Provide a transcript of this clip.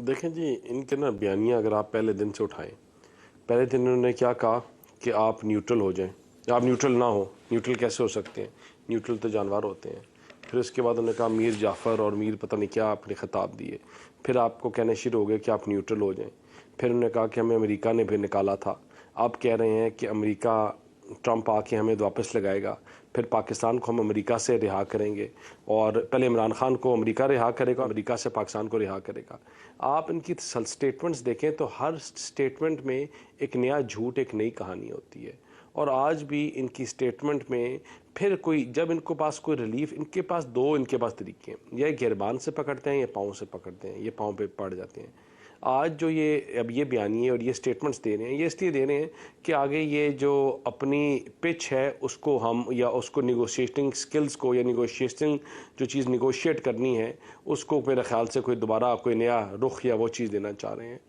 देखें जी, इनके ना बयानियाँ अगर आप पहले दिन से उठाएं, पहले दिन उन्होंने क्या कहा कि आप न्यूट्रल हो जाएं, आप न्यूट्रल ना हो। न्यूट्रल कैसे हो सकते हैं? न्यूट्रल तो जानवर होते हैं। फिर उसके बाद उन्होंने कहा मीर जाफ़र और मीर पता नहीं क्या आपने ख़िताब दिए। फिर आपको कहने शुरू हो गए कि आप न्यूट्रल हो जाएं। फिर उन्होंने कहा कि हमें अमेरिका ने भी निकाला था। आप कह रहे हैं कि अमेरिका, ट्रंप आके हमें वापस लगाएगा। फिर पाकिस्तान को हम अमेरिका से रिहा करेंगे, और पहले इमरान खान को अमेरिका रिहा करेगा, अमेरिका से पाकिस्तान को रिहा करेगा। आप इनकी स्टेटमेंट्स देखें तो हर स्टेटमेंट में एक नया झूठ, एक नई कहानी होती है। और आज भी इनकी स्टेटमेंट में फिर कोई, जब इनको पास कोई रिलीफ, इनके पास इनके पास तरीके हैं। या गिरबान से पकड़ते हैं या पाँव से पकड़ते हैं, ये पाँव पे पड़ जाते हैं। आज जो ये अब ये बयानिए और ये स्टेटमेंट्स दे रहे हैं, ये इसलिए दे रहे हैं कि आगे ये जो अपनी पिच है उसको हम, या उसको निगोशिएटिंग स्किल्स को, या निगोशिएटिंग जो चीज़ निगोशिएट करनी है उसको, मेरे ख्याल से कोई दोबारा कोई नया रुख या वो चीज़ देना चाह रहे हैं।